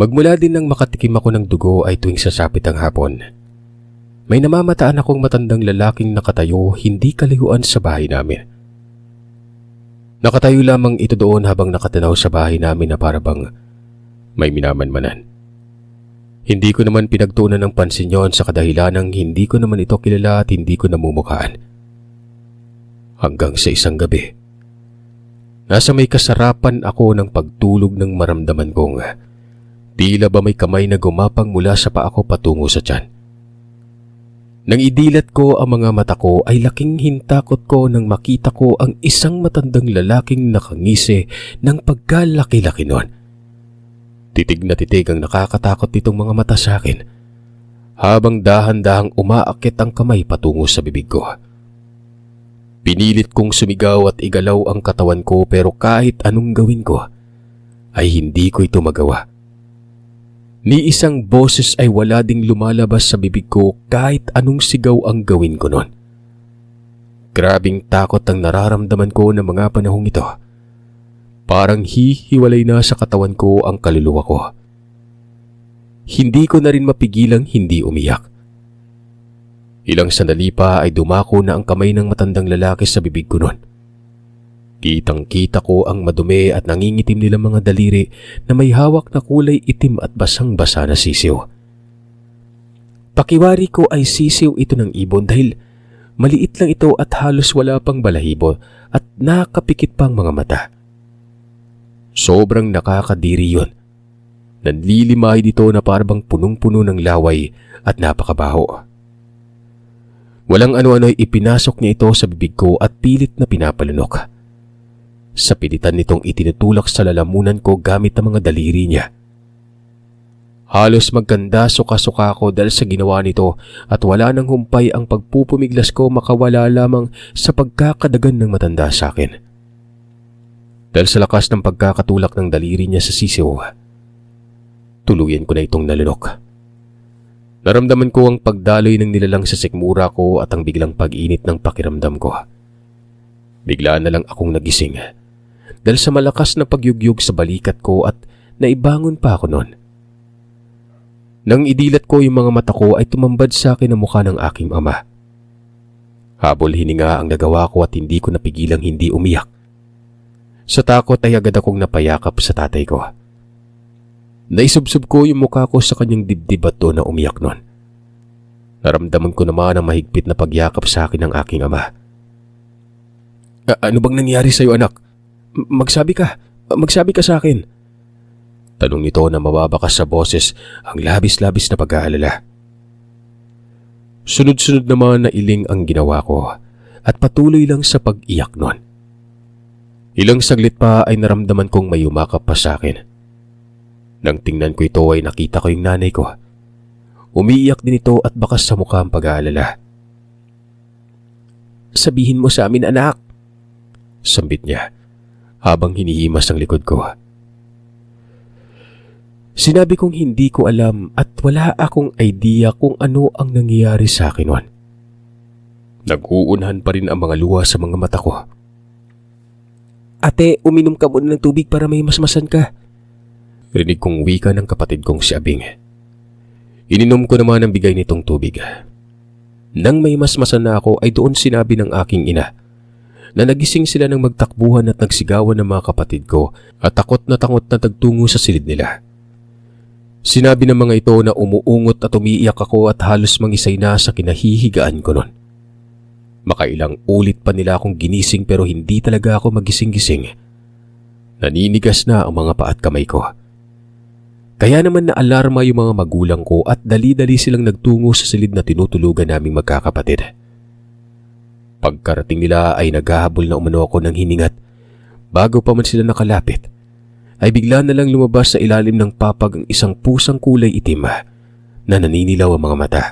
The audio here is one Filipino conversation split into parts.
Magmula din nang makatikim ako ng dugo ay tuwing sasapit ang hapon. May namamataan akong matandang lalaking nakatayo hindi kalayuan sa bahay namin. Nakatayo lamang ito doon habang nakatanaw sa bahay namin na parabang may minamanmanan. Hindi ko naman pinagtuunan ng pansin yon sa kadahilanang hindi ko naman ito kilala at hindi ko namumukhaan. Hanggang sa isang gabi, nasa may kasarapan ako ng pagtulog ng maramdaman kong tila ba may kamay na gumapang mula sa paa ko patungo sa tiyan. Nang idilat ko ang mga mata ko ay laking hintakot ko nang makita ko ang isang matandang lalaking nakangisi ng pagkalaki-laki noon. Titig na titig ang nakakatakot nitong mga mata sa akin habang dahan-dahang umaakit ang kamay patungo sa bibig ko. Pinilit kong sumigaw at igalaw ang katawan ko pero kahit anong gawin ko ay hindi ko ito magawa. Ni isang boses ay wala ding lumalabas sa bibig ko kahit anong sigaw ang gawin ko noon. Grabing takot ang nararamdaman ko ng mga panahong ito. Parang hihiwalay na sa katawan ko ang kaluluwa ko. Hindi ko na rin mapigilang hindi umiyak. Ilang sandali pa ay dumako na ang kamay ng matandang lalaki sa bibig ko noon. Kitang-kita ko ang madumi at nangingitim nilang mga daliri na may hawak na kulay itim at basang-basa na sisiw. Pakiwari ko ay sisiw ito ng ibon dahil maliit lang ito at halos wala pang balahibo at nakapikit pang mga mata. Sobrang nakakadiri yun. Nanlilimay dito na parang punong-puno ng laway at napakabaho. Walang ano-ano ay ipinasok niya ito sa bibig ko at pilit na pinapalunok. Sa pilitan nitong itinutulak sa lalamunan ko gamit ang mga daliri niya. Halos magkanda suka-suka ko dahil sa ginawa nito at wala nang humpay ang pagpupumiglas ko makawala lamang sa pagkakadagan ng matanda sa akin. Dahil sa lakas ng pagkakatulak ng daliri niya sa sisiw, tuluyan ko na itong nalunok. Naramdaman ko ang pagdaloy ng nilalang sa sikmura ko at ang biglang pag-init ng pakiramdam ko. Bigla na lang akong nagising dahil sa malakas na pagyugyug sa balikat ko at naibangon pa ako noon. Nang idilat ko yung mga mata ko ay tumambad sa akin ang mukha ng aking ama. Habol hininga ang nagawa ko at hindi ko napigilang hindi umiyak. Sa takot ay agad akong napayakap sa tatay ko. Naisubsob ko yung mukha ko sa kanyang dibdib at doon na umiyak noon. Naramdaman ko naman ang mahigpit na pagyakap sa akin ng aking ama. Ano bang nangyari sa'yo, anak? Magsabi ka sa akin. Tanong nito na mababakas sa boses ang labis-labis na pag-aalala. Sunod-sunod naman na iling ang ginawa ko at patuloy lang sa pag-iyak noon. Ilang saglit pa ay naramdaman kong may umakap pa sa akin. Nang tingnan ko ito ay nakita ko yung nanay ko. Umiiyak din ito at bakas sa mukha ang pag-aalala. Sabihin mo sa amin, anak. Sambit niya habang hinihimas ang likod ko. Sinabi kong hindi ko alam at wala akong idea kung ano ang nangyayari sa akin noon. Nag-uunhan pa rin ang mga luha sa mga mata ko. Ate, uminom ka muna ng tubig para may masmasan ka. Rinig kong wika ng kapatid kong si Abing. Ininom ko naman ang bigay nitong tubig. Nang may masmasan na ako ay doon sinabi ng aking ina na nagising sila ng magtakbuhan at nagsigawan ng mga kapatid ko at takot na tagtungo sa silid nila. Sinabi ng mga ito na umuungot at umiiyak ako at halos mangisay na sa kinahihigaan ko noon. Makailang ulit pa nila akong ginising pero hindi talaga ako magising-gising. Naninigas na ang mga paa at kamay ko. Kaya naman naalarma yung mga magulang ko at dali-dali silang nagtungo sa silid na tinutulugan naming magkakapatid. Pagkarating nila ay naghahabol na umano ako ng hiningat. Bago pa man sila nakalapit, ay bigla na lang lumabas sa ilalim ng papag ang isang pusang kulay itim na naninilaw ang mga mata.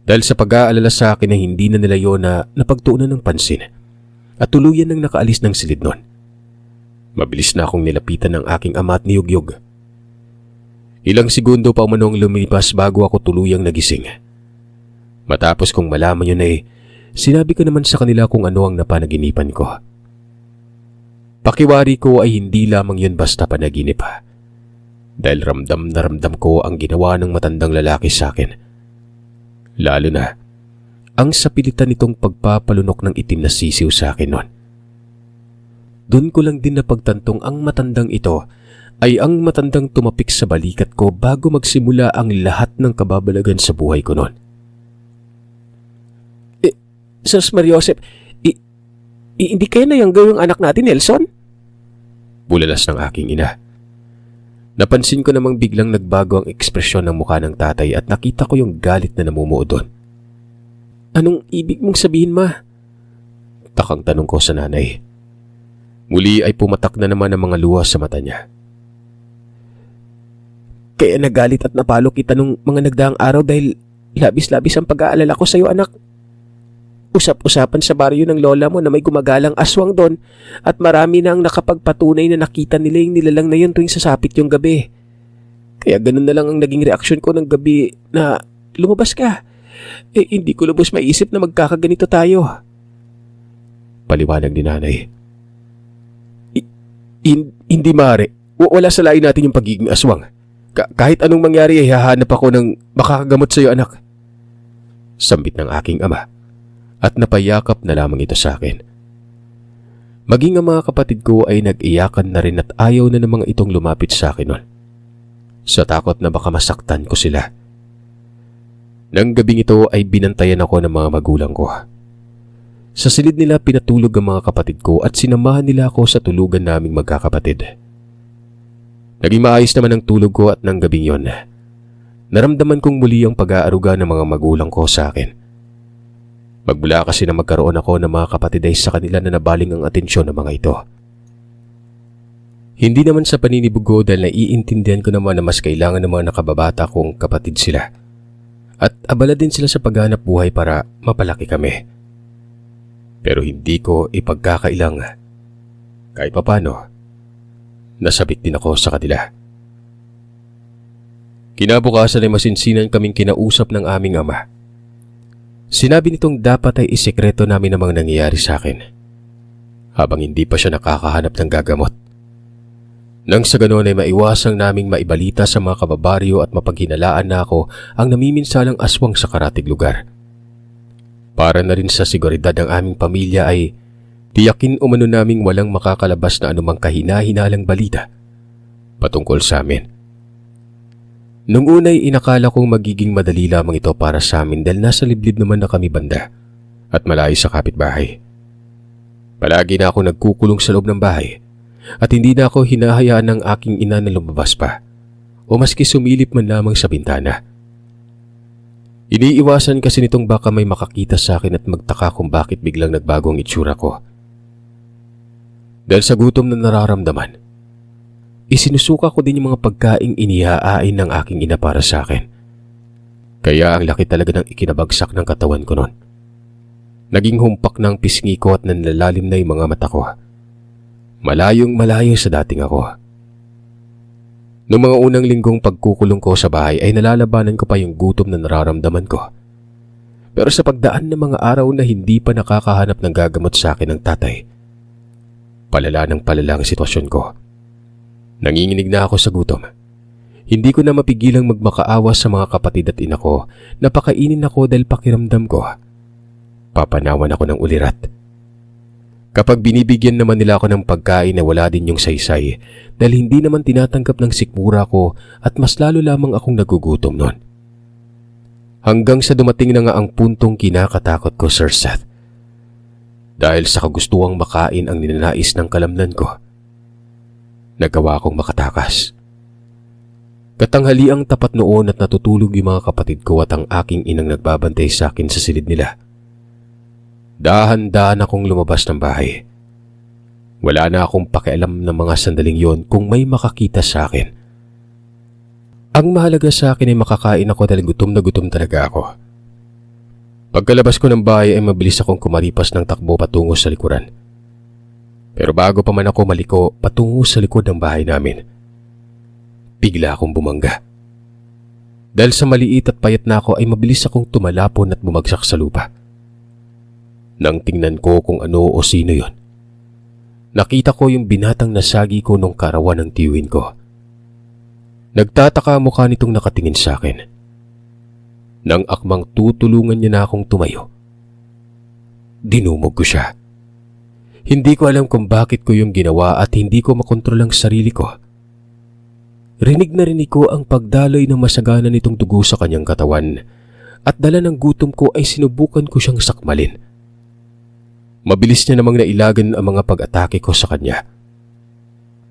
Dahil sa pag-aalala sa akin na hindi na nila yun na napagtuunan ng pansin at tuluyan nang nakaalis ng silid nun. Mabilis na akong nilapitan ng aking ama at niyugyog. Ilang segundo pa umanong lumipas bago ako tuluyang nagising. Matapos kong malaman yun ay sinabi ko naman sa kanila kung ano ang napanaginipan ko. Pakiwari ko ay hindi lamang yun basta panaginip. dahil ramdam na ramdam ko ang ginawa ng matandang lalaki sa akin. Lalo na ang sapilitan nitong pagpapalunok ng itim na sisiw sa akin noon. Doon ko lang din napagtantong ang matandang ito ay ang matandang tumapik sa balikat ko bago magsimula ang lahat ng kababalagan sa buhay ko noon. Sus Mariosep, hindi kayo na yung gawing anak natin, Nelson? Bulalas ng aking ina. Napansin ko namang biglang nagbago ang ekspresyon ng mukha ng tatay at nakita ko yung galit na namumuo doon. Anong ibig mong sabihin, ma? Takang tanong ko sa nanay. Muli ay pumatak na naman ang mga luha sa mata niya. Kaya nagalit at napalo kita nung mga nagdaang araw dahil labis-labis ang pag-aalala ko sa iyo, anak. Usap-usapan sa baryo ng lola mo na may gumagalang aswang doon at marami na ang nakapagpatunay na nakita nila yung nilalang na yun tuwing sasapit yung gabi. Kaya ganun na lang ang naging reaksyon ko ng gabi na lumabas ka. Hindi ko lubos maisip na magkakaganito tayo. Paliwanag ni nanay. Hindi maaari. Wala sa lain natin yung pagiging aswang. Kahit anong mangyari ay hahanap ako ng makakagamot sa iyo, anak. Sambit ng aking ama. At napayakap na lamang ito sa akin. Maging ang mga kapatid ko ay nag-iyakan na rin at ayaw na ng mga itong lumapit sa akin nun. Sa takot na baka masaktan ko sila. Nang gabing ito ay binantayan ako ng mga magulang ko. Sa silid nila pinatulog ang mga kapatid ko at sinamahan nila ako sa tulugan naming magkakapatid. Naging maayos naman ang tulog ko at nang gabing yon, naramdaman kong muli ang pag-aaruga ng mga magulang ko sa akin. Magmula kasi na magkaroon ako ng mga kapatid ay sa kanila na nabaling ang atensyon ng mga ito. Hindi naman sa paninibig ko dahil naiintindihan ko naman na mas kailangan ng mga nakababata kong kapatid sila. At abala din sila sa paghanap buhay para mapalaki kami. Pero hindi ko ipagkakailang. Kahit papano, nasabik din ako sa kanila. Kinabukasan ay masinsinan kaming kinausap ng aming ama. Sinabi nitong dapat ay isekreto namin ang mga nangyayari sa akin habang hindi pa siya nakakahanap ng gagamot. Nang sa ganoon ay maiwasang naming maibalita sa mga kababaryo at mapaghinalaan na ako ang namiminsalang aswang sa karatig lugar. Para na rin sa seguridad ng aming pamilya ay tiyakin umano naming walang makakalabas na anumang kahina-hinalang balita patungkol sa amin. Nung unay inakala kong magiging madali lamang ito para sa amin dahil nasa liblib naman na kami banda at malayo sa kapitbahay. Palagi na ako nagkukulong sa loob ng bahay at hindi na ako hinahayaan ng aking ina na lumabas pa o maski sumilip man lamang sa bintana. Iniiwasan kasi nitong baka may makakita sa akin at magtaka kung bakit biglang nagbago ang itsura ko. Dahil sa gutom na nararamdaman, isinusuka ko din yung mga pagkaing inihahain ng aking ina para sa akin. Kaya ang laki talaga ng ikinabagsak ng katawan ko noon. Naging humpak ng pisngi ko at nanlalalim na yung mga mata ko. Malayong malayo sa dating ako. Noong mga unang linggong pagkukulong ko sa bahay ay nalalabanan ko pa yung gutom na nararamdaman ko. Pero sa pagdaan ng mga araw na hindi pa nakakahanap ng gagamot sa akin ng tatay, palala ng palala ang sitwasyon ko. Nanginginig na ako sa gutom. Hindi ko na mapigilang magmakaawa sa mga kapatid at ina ko na pakainin ako dahil pakiramdam ko papanawan ako ng ulirat. Kapag binibigyan naman nila ako ng pagkain na wala din yung saysay dahil hindi naman tinatanggap ng sikmura ko at mas lalo lamang akong nagugutom noon. Hanggang sa dumating na nga ang puntong kinakatakot ko, Sir Seth. Dahil sa kagustuhang makain ang ninanais ng kalamnan ko, nagawa akong makatakas. Katanghaliang tapat noon at natutulog yung mga kapatid ko at ang aking inang nagbabantay sa akin sa silid nila. Dahan-dahan akong lumabas ng bahay. Wala na akong pakialam ng mga sandaling yon kung may makakita sa akin. Ang mahalaga sa akin ay makakain ako dahil gutom na gutom talaga ako. Pagkalabas ko ng bahay ay mabilis akong kumaripas ng takbo patungo sa likuran. Pero bago pa man ako maliko patungo sa likod ng bahay namin, bigla akong bumangga. Dahil sa maliit at payat na ako ay mabilis akong tumalapon at bumagsak sa lupa. Nang tingnan ko kung ano o sino yon, nakita ko yung binatang nasagi ko nung karawan ng tiyuhin ko. Nagtataka ang mukha nitong nakatingin sa akin. Nang akmang tutulungan niya na akong tumayo, dinumog ko siya. Hindi ko alam kung bakit ko yung ginawa at hindi ko makontrol ang sarili ko. Rinig na rinig ko ang pagdaloy ng masagana nitong dugo sa kanyang katawan at dala ng gutom ko ay sinubukan ko siyang sakmalin. Mabilis niya namang nailagan ang mga pag-atake ko sa kanya.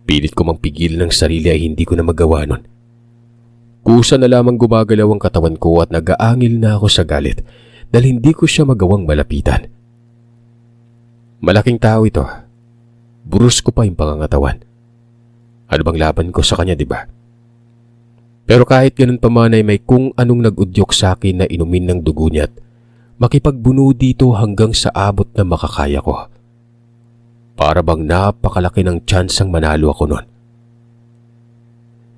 Pilit ko mang pigilan ng sarili ay hindi ko na magawa nun. Kusa na lamang gumagalaw ang katawan ko at nag-aangil na ako sa galit dahil hindi ko siya magawang malapitan. Malaking tao ito. Burus ko pa yung pangangatawan. Ano bang laban ko sa kanya, di ba? Pero kahit ganun pa man ay may kung anong nag-udyok sa akin na inumin ng dugo niya at makipagbuno dito hanggang sa abot na makakaya ko. Para bang napakalaki ng tsansang manalo ako nun.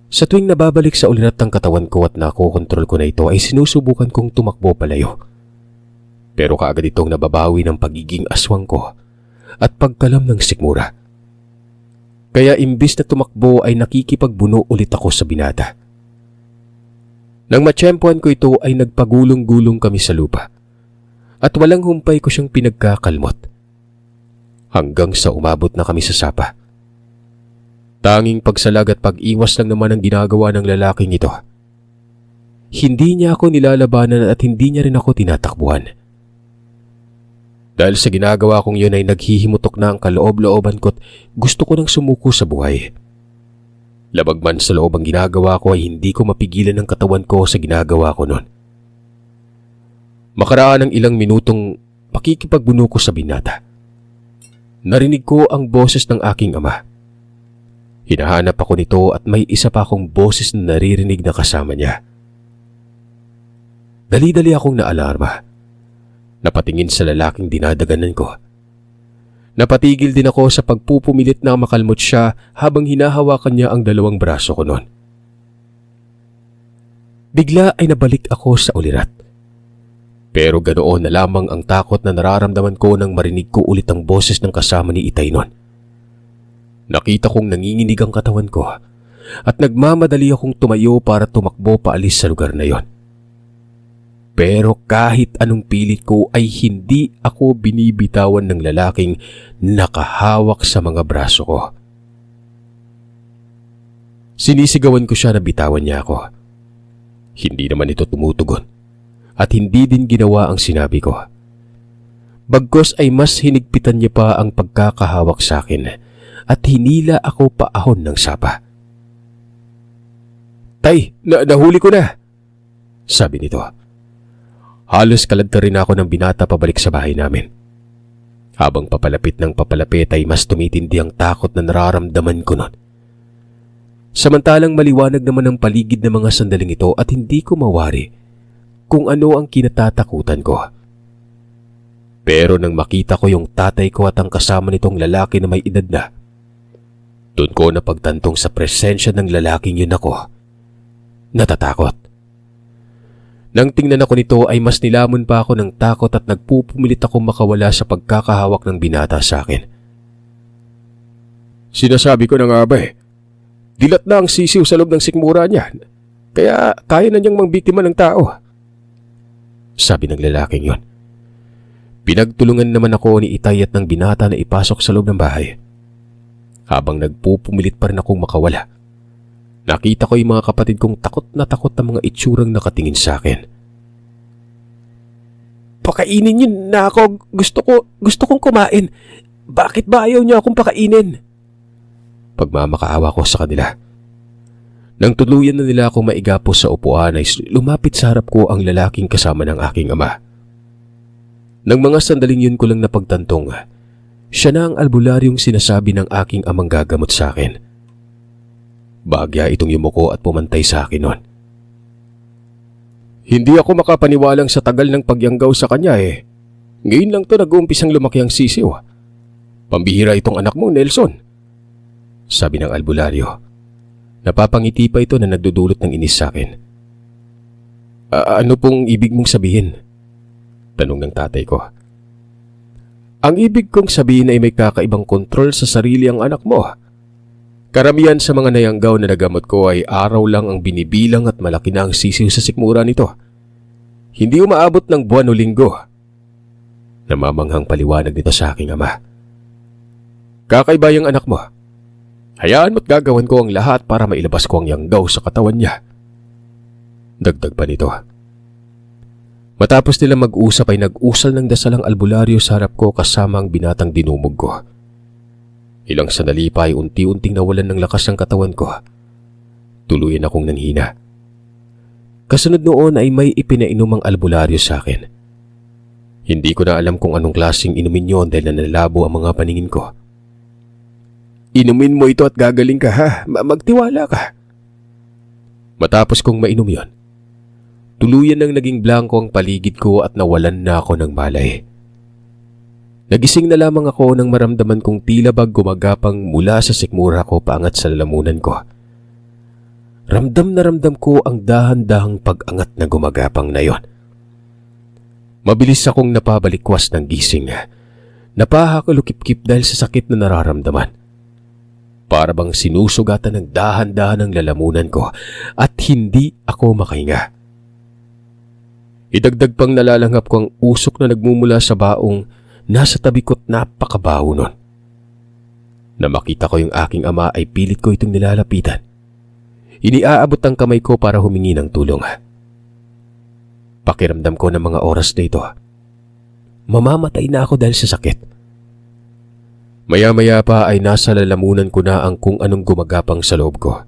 Sa tuwing nababalik sa ulirat ng katawan ko at nakokontrol ko na ito ay sinusubukan kong tumakbo palayo. Pero kaagad itong nababawi ng pagiging aswang ko at pagkalam ng sikmura. Kaya imbis na tumakbo ay nakikipagbuno ulit ako sa binata. Nang matsyempohan ko ito ay nagpagulong-gulong kami sa lupa at walang humpay ko siyang pinagkakalmot hanggang sa umabot na kami sa sapa. Tanging pagsalag at pag-iwas lang naman ang ginagawa ng lalaking ito. Hindi niya ako nilalabanan at hindi niya rin ako tinatakbuhan. Dahil sa ginagawa kong yun ay naghihimutok na ang kaloob-looban ko at gusto ko nang sumuko sa buhay. Labag man sa loob ang ginagawa ko ay hindi ko mapigilan ang katawan ko sa ginagawa ko noon. Makaraan ng ilang minutong pakikipagbuno ko sa binata. Narinig ko ang boses ng aking ama. Hinahanap ako nito at may isa pa akong boses na naririnig na kasama niya. Dali-dali akong naalarma. Napatingin sa lalaking dinadaganan ko. Napatigil din ako sa pagpupumilit na makalmot siya habang hinahawakan niya ang dalawang braso ko noon. Bigla ay nabalik ako sa ulirat. Pero ganoon na lamang ang takot na nararamdaman ko nang marinig ko ulit ang boses ng kasama ni Itay noon. Nakita kong nanginginig ang katawan ko at nagmamadali akong tumayo para tumakbo paalis sa lugar na yon. Pero kahit anong pilit ko ay hindi ako binibitawan ng lalaking nakahawak sa mga braso ko. Sinisigawan ko siya na bitawan niya ako. Hindi naman ito tumutugon at hindi din ginawa ang sinabi ko. Bagkus ay mas hinigpitan niya pa ang pagkakahawak sa akin at hinila ako paahon ng sapa. "Tay, nahuli ko na," sabi nito. Halos kalagta rin ako ng binata pabalik sa bahay namin. Habang papalapit ng papalapit ay mas tumitindi ang takot na nararamdaman ko noon. Samantalang maliwanag naman ang paligid ng mga sandaling ito at hindi ko mawari kung ano ang kinatatakutan ko. Pero nang makita ko yung tatay ko at ang kasama nitong lalaki na may edad na, doon ko napagtantong sa presensya ng lalaking yun ako natatakot. Nang tingnan ako nito ay mas nilamon pa ako ng takot at nagpupumilit akong makawala sa pagkakahawak ng binata sa akin. "Sinasabi ko na nga ba dilat na ang sisiw sa loob ng sikmura niya, kaya kaya na niyang mangbiktima ng tao," sabi ng lalaking yon. Pinagtulungan naman ako ni Itay at ng binata na ipasok sa loob ng bahay. Habang nagpupumilit pa rin akong makawala, nakita ko yung mga kapatid kong takot na mga itsurang nakatingin sa akin. "Pakainin niyo na ako. Gusto kong kumain. Bakit ba ayaw niyo akong pakainin?" Pagmamakaawa ko sa kanila. Nang tuluyan na nila akong maigapos sa upuan ay lumapit sa harap ko ang lalaking kasama ng aking ama. Nang mga sandaling yun ko lang napagtantong, siya na ang albularyong sinasabi ng aking amang gagamot sa akin. Bagya itong yumuko at pumantay sa akin noon. "Hindi ako makapaniwalang sa tagal ng pagyanggaw sa kanya Ngayon lang to nag-uumpisang lumaki ang sisiw. Pambihira itong anak mo, Nelson," sabi ng albularyo. Napapangiti pa ito na nagdudulot ng inis sa akin. Ano pong ibig mong sabihin?" tanong ng tatay ko. "Ang ibig kong sabihin ay may kakaibang kontrol sa sarili ang anak mo. Karamihan sa mga nayanggaw na nagamot ko ay araw lang ang binibilang at malaki na ang sisiw sa sikmura nito. Hindi umaabot ng buwan o linggo. Namamanghang paliwanag nito sa aking ama. Kakaiba yung anak mo. Hayaan mo't gagawan ko ang lahat para mailabas ko ang yanggaw sa katawan niya. Dagdag pa nito. Matapos nila mag-usap ay nag-usal ng dasal ang albularyo sa harap ko kasama ang binatang dinumog ko. Ilang sandali pa ay unti-unting nawalan ng lakas ang katawan ko. Tuluyan akong nanghina. Kasunod noon ay may ipinainom ang albularyo sa akin. Hindi ko na alam kung anong klaseng inumin yon dahil nanalabo ang mga paningin ko. Inumin mo ito at gagaling ka ha, magtiwala ka. Matapos kong mainom yon, tuluyan nang naging blanko ang paligid ko at nawalan na ako ng malay. Nagising na lamang ako nang maramdaman kong tila ba gumagapang mula sa sikmura ko paangat sa lalamunan ko. Ramdam na ramdam ko ang dahan-dahang pag-angat na gumagapang na yon. Mabilis akong napabalikwas ng gising. Napahakalukip-kip dahil sa sakit na nararamdaman. Para bang sinusugatan ng dahan-dahan ang lalamunan ko at hindi ako makahinga. Idagdag pang nalalanghap ko ang usok na nagmumula sa baong nasa tabi ko't napakabaho nun. Na makita ko yung aking ama ay pilit ko itong nilalapitan. Iniaabot ang kamay ko para humingi ng tulong. Pakiramdam ko ng mga oras na ito. Mamamatay na ako dahil sa sakit. Maya-maya pa ay nasa lalamunan ko na ang kung anong gumagapang sa loob ko.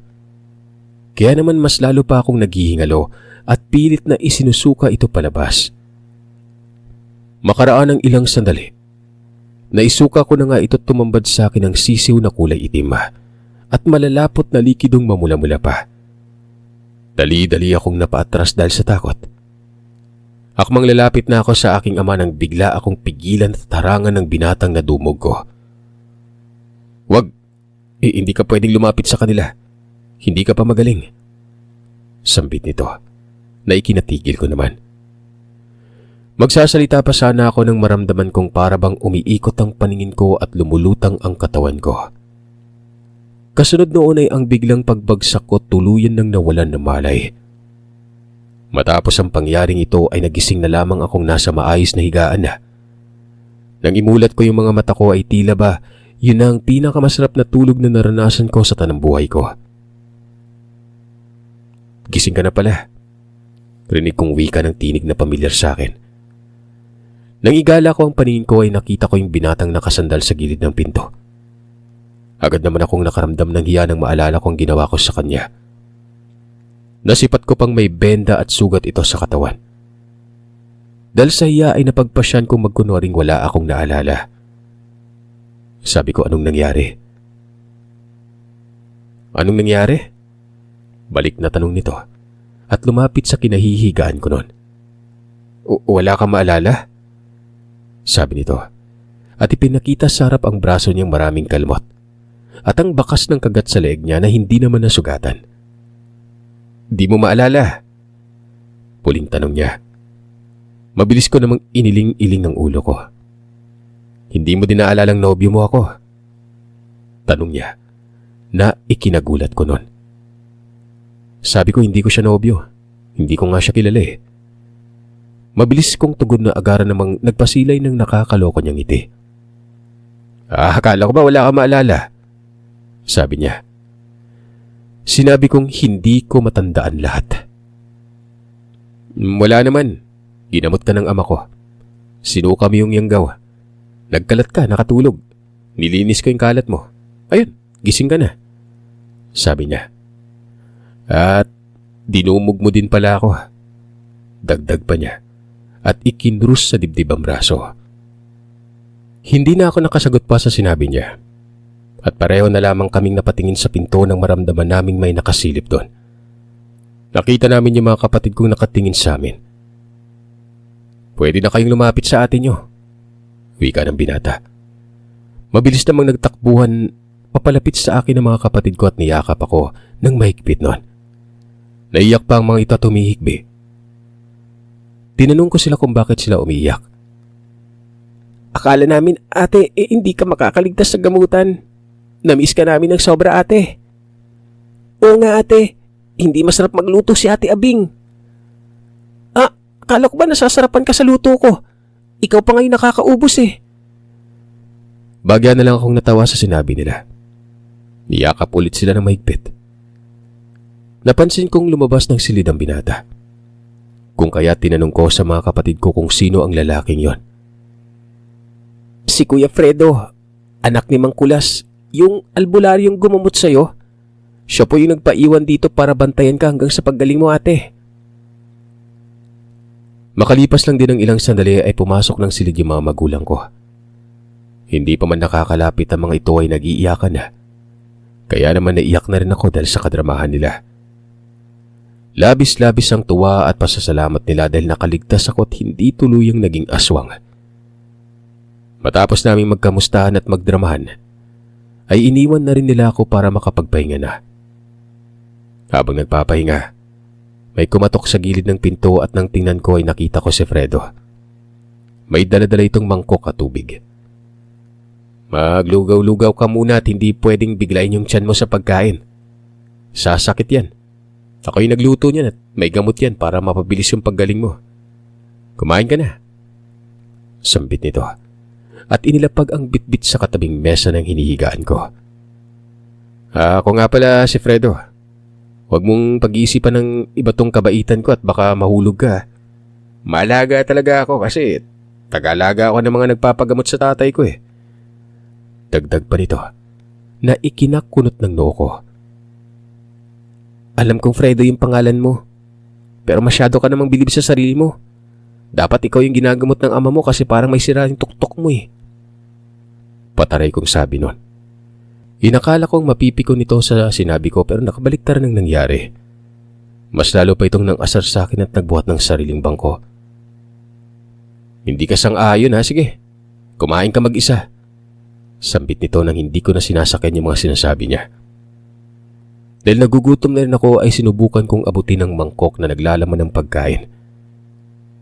Kaya naman mas lalo pa akong naghihingalo at pilit na isinusuka ito palabas. Makaraan ng ilang sandali, naisuka ko na nga ito't tumambad sa akin ang sisiw na kulay itim at malalapot na likidong mamula-mula pa. Dali-dali akong napaatras dahil sa takot. Akmang lalapit na ako sa aking ama nang bigla akong pigilan at tarangan ng binatang na dumog ko. Wag, hindi ka pwedeng lumapit sa kanila. Hindi ka pa magaling. Sambit nito na ikinatigil ko naman. Magsasalita pa sana ako nang maramdaman kong parabang umiikot ang paningin ko at lumulutang ang katawan ko. Kasunod noon ay ang biglang pagbagsak ko tuluyan ng nawalan ng malay. Matapos ang pangyaring ito ay nagising na lamang akong nasa maayos na higaan na. Nang imulat ko yung mga mata ko ay tila ba yun ang pinakamasarap na tulog na naranasan ko sa tanang buhay ko. Gising ka na pala. Rinig kong wika ng tinig na pamilyar sa akin. Nang igala ko ang paningin ko ay nakita ko yung binatang nakasandal sa gilid ng pinto. Agad naman akong nakaramdam ng hiya nang maalala ko ang ginawa ko sa kanya. Nasipat ko pang may benda at sugat ito sa katawan. Dahil sa hiya ay napagpasyan kong magkunwaring wala akong naalala. Sabi ko, anong nangyari? Anong nangyari? Balik na tanong nito at lumapit sa kinahihigaan ko noon. Wala kang maalala? Sabi nito at ipinakita sa harap ang braso niyang maraming kalmot at ang bakas ng kagat sa leeg niya na hindi naman nasugatan. Di mo maalala? Puling tanong niya. Mabilis ko namang iniling-iling ang ulo ko. Hindi mo din naalalang nobyo mo ako? Tanong niya na ikinagulat ko nun. Sabi ko hindi ko siya nobyo. Hindi ko nga siya kilala eh. Mabilis kong tugon na agara namang nagpasilay ng nakakaloko niyang ngiti. Akala ko ba wala ka maalala? Sabi niya. Sinabi kong hindi ko matandaan lahat. Wala naman. Ginamot ka ng ama ko. Sinuka mo yung yanggaw. Nagkalat ka, nakatulog. Nilinis ko yung kalat mo. Ayun, gising ka na. Sabi niya. At dinumog mo din pala ako. Dagdag pa niya. At ikinrus sa dibdib ang braso. Hindi na ako nakasagot pa sa sinabi niya. At pareho na lamang kaming napatingin sa pinto nang maramdaman naming may nakasilip doon. Nakita namin yung mga kapatid kong nakatingin sa amin. Pwede na kayong lumapit sa atin nyo. Wika ng binata. Mabilis namang nagtakbuhan papalapit sa akin ng mga kapatid ko at niyakap ako ng mahigpit noon. Naiyak pa ang mga ito at humihikbi. Tinanong ko sila kung bakit sila umiiyak. Akala namin, ate, hindi ka makakaligtas sa gamutan. Namiss ka namin ng sobra, ate. Oo nga ate, hindi masarap magluto si Ate Abing. Ah, akala ko ba nasasarapan ka sa luto ko? Ikaw pa ngayon nakakaubos eh. Bagya na lang akong natawa sa sinabi nila. Niyakap ulit sila ng mahigpit. Napansin kong lumabas ng silid ang binata. Kung kaya tinanong ko sa mga kapatid ko kung sino ang lalaking yon. Si Kuya Fredo, anak ni Mang Kulas, yung albularyong gumamot sa'yo. Siya po yung nagpaiwan dito para bantayan ka hanggang sa paggaling mo ate. Makalipas lang din ng ilang sandali ay pumasok ng silid yung mga magulang ko. Hindi pa man nakakalapit ang mga ito ay nag-iiyakan na. Kaya naman naiyak na rin ako dahil sa kadramahan nila. Labis-labis ang tuwa at pasasalamat nila dahil nakaligtas ako at hindi tuluyang naging aswang. Matapos naming magkamustahan at magdramahan, ay iniwan na rin nila ako para makapagpahinga na. Habang nagpapahinga, may kumatok sa gilid ng pinto at nang tingnan ko ay nakita ko si Fredo. May dala-dala itong mangkok at tubig. Maglugaw-lugaw ka muna at hindi pwedeng biglain yung tiyan mo sa pagkain. Sasakit yan. Ako yung nagluto niyan at may gamot yan para mapabilis yung paggaling mo. Kumain ka na. Sambit nito at inilapag ang bitbit sa katabing mesa ng hinihigaan ko. Ako nga pala si Fredo. Huwag mong pag-iisipan ng iba tong kabaitan ko at baka mahulog ka. Malaga talaga ako kasi tagalaga ako ng mga nagpapagamot sa tatay ko eh. Dagdag pa nito na ikinakunot ng noo ko. Alam kong Fredo yung pangalan mo, pero masyado ka namang bilib sa sarili mo. Dapat ikaw yung ginagamot ng ama mo kasi parang may sira yung tuktok mo eh. Pataray kong sabi nun. Inakala kong mapipiko nito sa sinabi ko pero nakabaliktar nang nangyari. Mas lalo pa itong nang asar sa akin at nagbuhat ng sariling bangko. Hindi ka sang-ayon ha, sige. Kumain ka mag-isa. Sambit nito nang hindi ko na sinasakyan yung mga sinasabi niya. Dahil nagugutom na rin ako ay sinubukan kong abutin ng mangkok na naglalaman ng pagkain.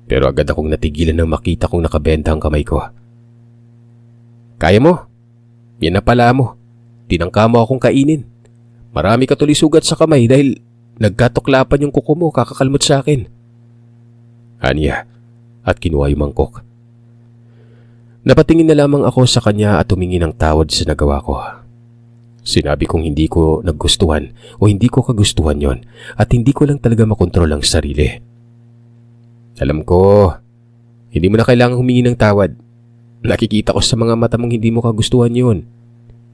Pero agad akong natigilan nang makita kong nakabenta ang kamay ko. Kaya mo? Yan na pala mo. Tinangka mo akong kainin. Marami ka tuloy sugat sa kamay dahil nagkatuklapan yung kuko mo kakakalmot sa akin. Aniya at kinuha yung mangkok. Napatingin na lamang ako sa kanya at humingi ng tawad sa nagawa ko. Sinabi kong hindi ko nagustuhan o hindi ko kagustuhan yon at hindi ko lang talaga makontrol ang sarili. Alam ko, hindi mo na kailangang humingi ng tawad. Nakikita ko sa mga mata mong hindi mo kagustuhan yon.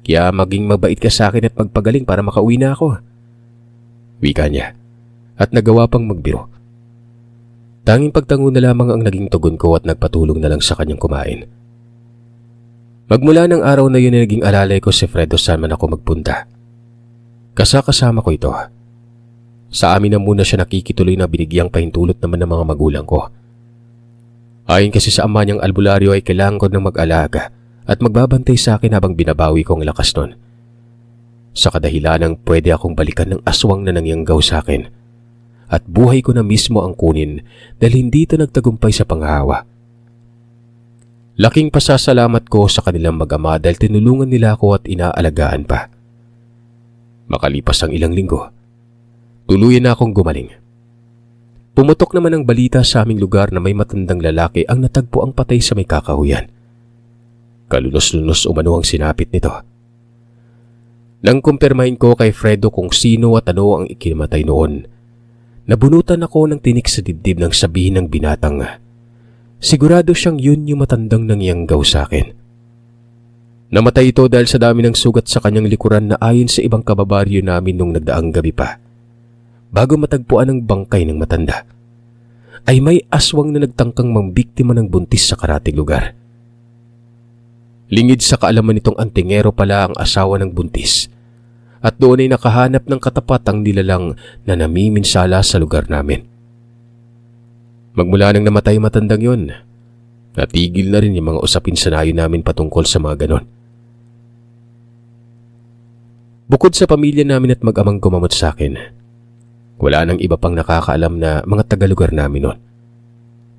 Kaya maging mabait ka sa akin at magpagaling para makauwi na ako. Wika niya at nagawa pang magbiro. Tanging pagtango na lamang ang naging tugon ko at nagpatulong na lang sa kanyang kumain. Magmula ng araw na yun ay naging alalay ko si Fredo saan man ako magpunta. Kasama ko ito. Sa amin na muna siya nakikituloy na binigyang pahintulot naman ng mga magulang ko. Ayon kasi sa ama niyang albularyo ay kailangan ko ng mag-alaga at magbabantay sa akin habang binabawi ko ang lakas nun. Sa kadahilanang pwede akong balikan ng aswang na nangyanggaw sa akin at buhay ko na mismo ang kunin dahil hindi ito nagtagumpay sa panghawa. Laking pasasalamat ko sa kanilang mag-ama dahil tinulungan nila ako at inaalagaan pa. Makalipas ang ilang linggo, tuluyan na akong gumaling. Pumutok naman ang balita sa aming lugar na may matandang lalaki ang natagpo ang patay sa may kakahuyan. Kalunos-lunos umano ang sinapit nito. Nang kumpirmahin ko kay Fredo kung sino at ano ang ikinamatay noon, nabunutan ako ng tinik sa dibdib nang sabihin ng binatang, sigurado siyang yun yung matandang nangyanggaw sa akin. Namatay ito dahil sa dami ng sugat sa kanyang likuran na ayon sa ibang kababaryo namin nung nagdaang gabi pa. Bago matagpuan ang bangkay ng matanda, ay may aswang na nagtangkang mangbiktima ng buntis sa karatig lugar. Lingid sa kaalaman nitong antingero pala ang asawa ng buntis at doon ay nakahanap ng katapat ang nilalang na namiminsala sa lugar namin. Magmula nang namatay matandang yon, natigil na rin yung mga usapin sa nayo namin patungkol sa mga ganon. Bukod sa pamilya namin at mag-amang gumamot sa akin, wala nang iba pang nakakaalam na mga tagalugar namin noon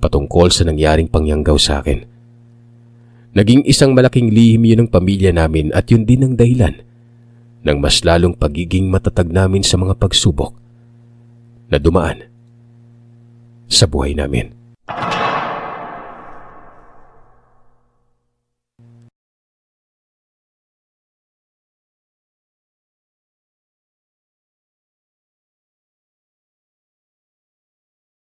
patungkol sa nangyaring pangyanggaw sa akin. Naging isang malaking lihim yun ng pamilya namin at yun din ang dahilan ng mas lalong pagiging matatag namin sa mga pagsubok na dumaan sa buhay namin.